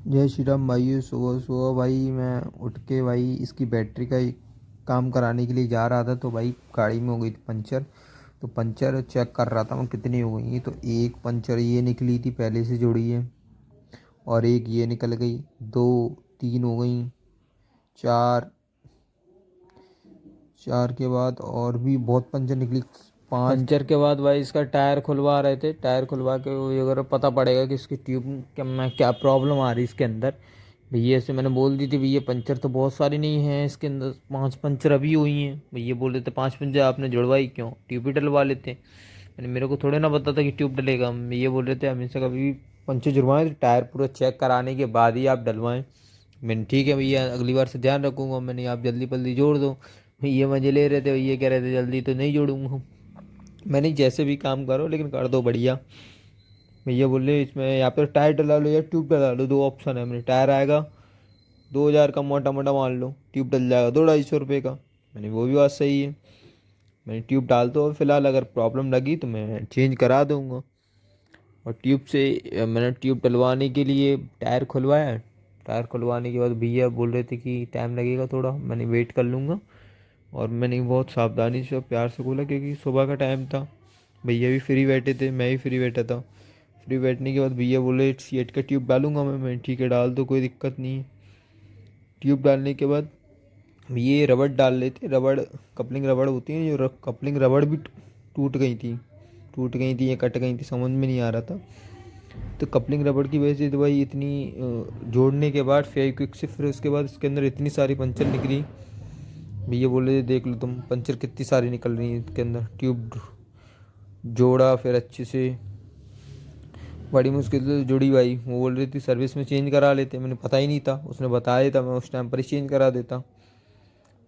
जय श्री राम भाई। सुबह सुबह भाई मैं उठ के भाई इसकी बैटरी का काम कराने के लिए जा रहा था, तो भाई गाड़ी में हो गई थी पंचर। तो पंचर चेक कर रहा था मैं कितनी हो गई। तो एक पंचर ये निकली थी पहले से जुड़ी है, और एक ये निकल गई, दो, तीन हो गई, चार। चार के बाद और भी बहुत पंचर निकली, पाँच। पंचर के बाद भाई इसका टायर खुलवा रहे थे। टायर खुलवा के वो अगर पता पड़ेगा कि इसकी ट्यूब क्या में क्या प्रॉब्लम आ रही है इसके अंदर। भैया से मैंने बोल दी थी, भैया पंचर तो बहुत सारी नहीं है इसके अंदर, 5 पंचर अभी हुई हैं। भैया बोल रहे थे 5 पंचर आपने जुड़वाई क्यों, ट्यूब ही डलवा लेते। मैंने मेरे को थोड़े ना पता था कि ट्यूब डलेगा। भैया बोल रहे थे हमेशा कभी भी पंचर जुड़वाएं तो टायर पूरा चेक कराने के बाद ही आप डलवाएं। मैंने ठीक है भैया, अगली बार से ध्यान रखूंगा। मैंने आप जल्दी जल्दी जोड़ दो। भैया मजे ले रहे थे, भैया कह रहे थे जल्दी तो नहीं जोड़ूंगा। मैंने जैसे भी काम करो लेकिन कर दो बढ़िया। भैया बोले इसमें यहाँ पर टायर डला लो या ट्यूब डला लो, दो ऑप्शन है। मैंने टायर आएगा 2,000 का मोटा मोटा मान लो, ट्यूब डल जाएगा 200-250 का। मैंने वो भी बात सही है। मैंने ट्यूब डाल दो, और फिलहाल अगर प्रॉब्लम लगी तो मैं चेंज करा दूंगा। और ट्यूब से मैंने ट्यूब डलवाने के लिए टायर खुलवाया। टायर खुलवाने के बाद भैया बोल रहे थे कि टाइम लगेगा थोड़ा, मैंने वेट कर लूँगा। और मैंने बहुत सावधानी से और प्यार से बोला, क्योंकि सुबह का टाइम था, भैया भी फ्री बैठे थे, मैं भी फ्री बैठा था। फ्री बैठने के बाद भैया बोले सीएट का ट्यूब डालूंगा मैं ठीक है डाल दो, कोई दिक्कत नहीं है। ट्यूब डालने के बाद ये रबड़ डाल लेते, रबड़ कपलिंग रबड़ होती है, जो कपलिंग रबड़ भी टूट गई थी या कट गई थी, समझ में नहीं आ रहा था। तो कपलिंग रबड़ की वजह से तो भाई इतनी जोड़ने के बाद फेविक्विक से फिर उसके बाद इसके अंदर इतनी सारी पंचर निकली। भैया बोले देख लो तुम पंचर कितनी सारी निकल रही है इसके अंदर। ट्यूब जोड़ा फिर अच्छे से, बड़ी मुश्किल से जुड़ी भाई। वो बोल रही थी सर्विस में चेंज करा लेते, मैंने पता ही नहीं था, उसने बताया था, मैं उस टाइम पर ही चेंज करा देता।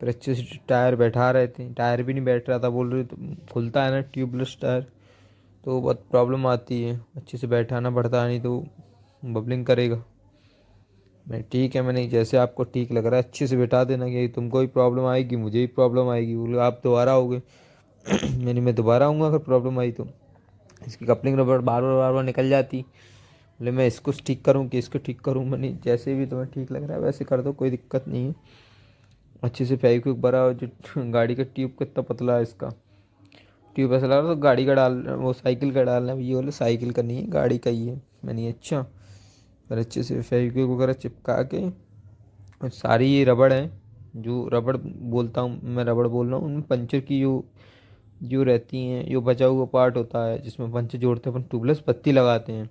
फिर अच्छे से टायर बैठा रहे थे, टायर भी नहीं बैठ रहा था। बोल रहे तो खुलता है ना ट्यूबलेस टायर तो बहुत प्रॉब्लम आती है, अच्छे से बैठाना पड़ता है नहीं तो बबलिंग करेगा। मैं ठीक है, मैंने जैसे आपको ठीक लग रहा है अच्छे से बैठा देना, कि तुमको भी प्रॉब्लम आएगी मुझे भी प्रॉब्लम आएगी। बोले आप दोबारा आओगे। मैं दोबारा आऊँगा अगर प्रॉब्लम आई तो। इसकी कपलिंग रबड़ बार बार निकल जाती। बोले मैं इसको ठीक करूँ कि इसको ठीक करूँ। मैंने जैसे भी तुम्हें ठीक लग रहा है वैसे कर दो, कोई दिक्कत नहीं है। अच्छे से फेविक्विक भरा, और जो गाड़ी का ट्यूब कितना पतला है इसका, ट्यूब ऐसा लग रहा था तो गाड़ी का डाल, वो साइकिल का डालना है। ये बोले साइकिल का नहीं है गाड़ी का ही है। मैंने अच्छा। फिर अच्छे से फेविक्विक वगैरह चिपका के, और सारी ये रबड़ है, जो रबड़ बोलता हूँ मैं, रबड़ बोल रहा हूँ, उनमें पंचर की जो जो रहती हैं, जो बचा हुआ पार्ट होता है जिसमें पंचर जोड़ते हैं अपन, ट्यूबलेस पत्ती लगाते हैं,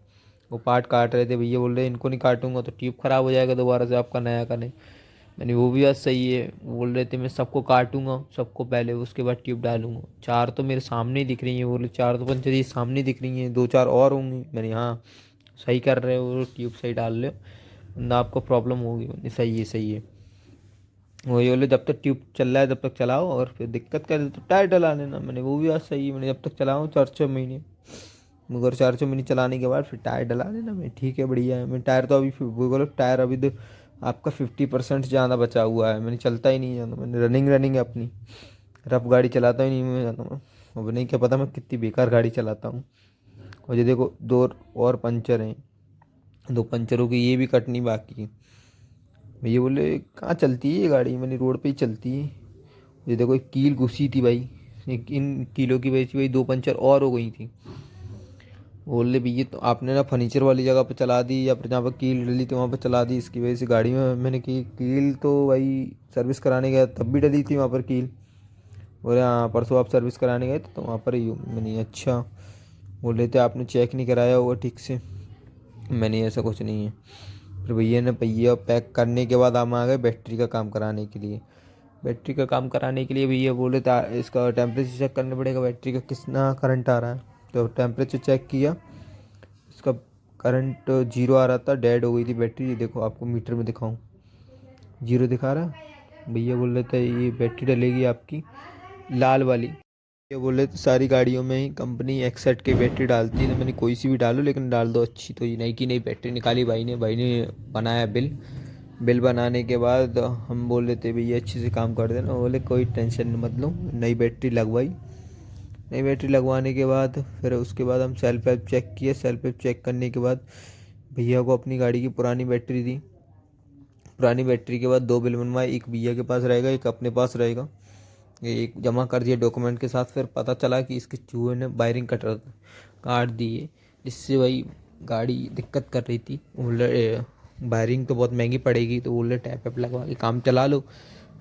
वो पार्ट काट रहे थे। भैया बोल रहे इनको नहीं काटूंगा तो ट्यूब खराब हो जाएगा, दोबारा से आपका नया करें। मैंने वो भी बात सही है। बोल रहे थे मैं सबको काटूंगा सबको पहले, उसके बाद ट्यूब डालूंगा। चार तो मेरे सामने ही दिख रही हैं। बोले चार तो पंचर ये सामने दिख रही हैं, दो चार और होंगी। मैंने हाँ सही कर रहे हो, ट्यूब सही डाल रहे हो ना, आपको प्रॉब्लम होगी। मैंने सही है सही है। वही बोले जब तक ट्यूब चल रहा है तब तक चलाओ, और फिर दिक्कत करे तो टायर डला लेना। मैंने वो भी बात सही है। मैंने जब तक चलाऊँ 4-6 महीने, मगर 4-6 महीने चलाने के बाद फिर टायर डला लेना। मैं ठीक है बढ़िया है। मैं टायर तो अभी वो बोलो टायर अभी तो आपका 50% ज़्यादा बचा हुआ है। मैंने चलता ही नहीं ज़्यादा, मैंने रनिंग है अपनी, रफ गाड़ी चलाता ही नहीं मैं ज़्यादा। मैं अब नहीं क्या पता मैं कितनी बेकार गाड़ी चलाता हूँ। और ये देखो दो और पंचर हैं, दो पंचरों की ये भी कटनी बाकी है। भैया बोले कहाँ चलती है ये गाड़ी, मैंने रोड पे ही चलती है। ये देखो एक कील घुसी थी भाई, इन कीलों की वजह से भाई दो पंचर और हो गई थी। बोले भैया तो आपने ना फर्नीचर वाली जगह पे चला दी, या फिर जहाँ पर कील डली थी वहाँ पर चला दी, इसकी वजह से गाड़ी में। मैंने की कील तो भाई सर्विस कराने गया तब भी डली थी वहाँ पर कील। बोले हाँ परसों आप सर्विस कराने गए थे तो वहाँ पर ही हूँ। मैंने अच्छा। बोल रहे थे आपने चेक नहीं कराया होगा ठीक से। मैंने ऐसा कुछ नहीं है। फिर भैया ने पहिया पैक करने के बाद हम आ गए बैटरी का काम कराने के लिए। बैटरी का काम कराने के लिए भैया बोले इसका टेम्परेचर चेक करना पड़ेगा, बैटरी का कितना करंट आ रहा है। तो टेम्परेचर चेक किया, इसका करंट 0 आ रहा था, डेड हो गई थी बैटरी। ये देखो आपको मीटर में दिखाऊं, 0 दिखा रहा है। भैया बोल रहे थे ये बैटरी डलेगी आपकी लाल वाली। ये बोल रहे थे सारी गाड़ियों में ही कंपनी एक्सेट की बैटरी डालती है, तो मैंने कोई सी भी डालो लेकिन डाल दो अच्छी। तो ये नई की नई बैटरी निकाली भाई ने बनाया बिल। बिल बनाने के बाद हम बोल रहे थे भैया अच्छे से काम कर देना। बोले कोई टेंशन मत लो। नई बैटरी लगवाई। नई बैटरी लगवाने के बाद फिर उसके बाद हम सेल्फ हेल्प चेक किए। सेल्फ हेल्प चेक करने के बाद भैया को अपनी गाड़ी की पुरानी बैटरी दी। पुरानी बैटरी के बाद 2 बिल बनवाए, एक भैया के पास रहेगा, एक अपने पास रहेगा। ये एक जमा कर दिया डॉक्यूमेंट के साथ। फिर पता चला कि इसके चूहे ने वायरिंग काट दी है, जिससे भाई गाड़ी दिक्कत कर रही थी। बोले वायरिंग तो बहुत महंगी पड़ेगी, तो बोले टैप वैप लगवा के काम चला लो।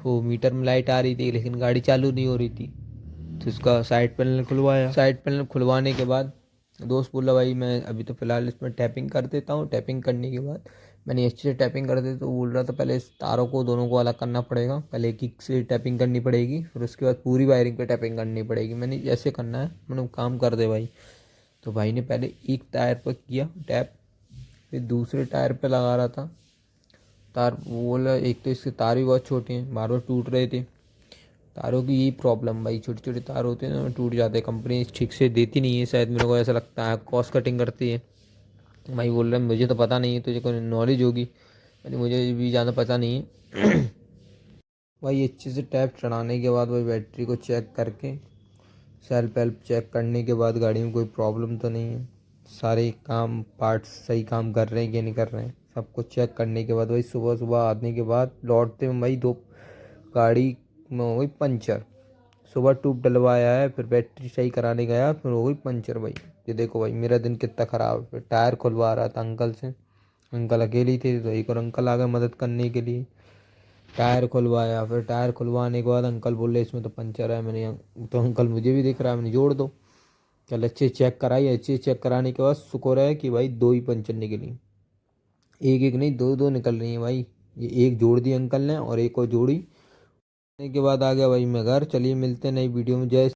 वो मीटर में लाइट आ रही थी लेकिन गाड़ी चालू नहीं हो रही थी, तो इसका साइड पैनल खुलवाया। साइड पैनल खुलवाने के बाद दोस्त बोला भाई मैं अभी तो फ़िलहाल इसमें टैपिंग कर देता हूँ। टैपिंग करने के बाद मैंने अच्छे से टैपिंग कर दी, तो बोल रहा था पहले इस तारों को दोनों को अलग करना पड़ेगा, पहले एक एक से टैपिंग करनी पड़ेगी, फिर उसके बाद पूरी वायरिंग पे टैपिंग करनी पड़ेगी। मैंने जैसे करना है, मैंने काम कर दे भाई। तो भाई ने पहले एक टायर पर किया टैप, फिर दूसरे टायर पे लगा रहा था तार। वो बोला एक तो इसके तार भी बहुत छोटे हैं, बार बार टूट रहे थे। तारों की यही प्रॉब्लम भाई, छोटे छोटे तार होते हैं ना, टूट जाते हैं। कंपनी ठीक से देती नहीं है शायद, मेरे को ऐसा लगता है, कॉस्ट कटिंग करती है। भाई बोल रहा है मुझे तो पता नहीं है, तुझे कोई नॉलेज होगी। मैंने मुझे भी ज़्यादा पता नहीं है। भाई अच्छे से टैप चढ़ाने के बाद भाई बैटरी को चेक करके, सेल्फ वेल्फ चेक करने के बाद गाड़ी में कोई प्रॉब्लम तो नहीं है, सारे काम पार्ट्स सही काम कर रहे हैं कि नहीं कर रहे हैं, सब कुछ चेक करने के बाद भाई सुबह सुबह आने के बाद लौटते में भाई दो गाड़ी में हो गई पंचर। सुबह ट्यूब डलवाया है, फिर बैटरी सही कराने गया, फिर हो गई पंचर भाई। ये देखो भाई मेरा दिन कितना ख़राब है। फिर टायर खुलवा रहा था अंकल से, अंकल अकेले ही थे, तो एक और अंकल आ गए मदद करने के लिए। टायर खुलवाया, फिर टायर खुलवाने के बाद अंकल बोले इसमें तो पंचर है। तो अंकल मुझे भी दिख रहा है, मैंने जोड़ दो। चल अच्छे चेक कराई, अच्छे चेक कराने के बाद शुक्र है कि भाई 2 ही पंचर निकली, एक एक नहीं, दो दो निकल रही हैं भाई। ये एक जोड़ दी अंकल ने और एक और जोड़ी। के बाद आ गया भाई मैं घर। चलिए मिलते हैं नई वीडियो में। जय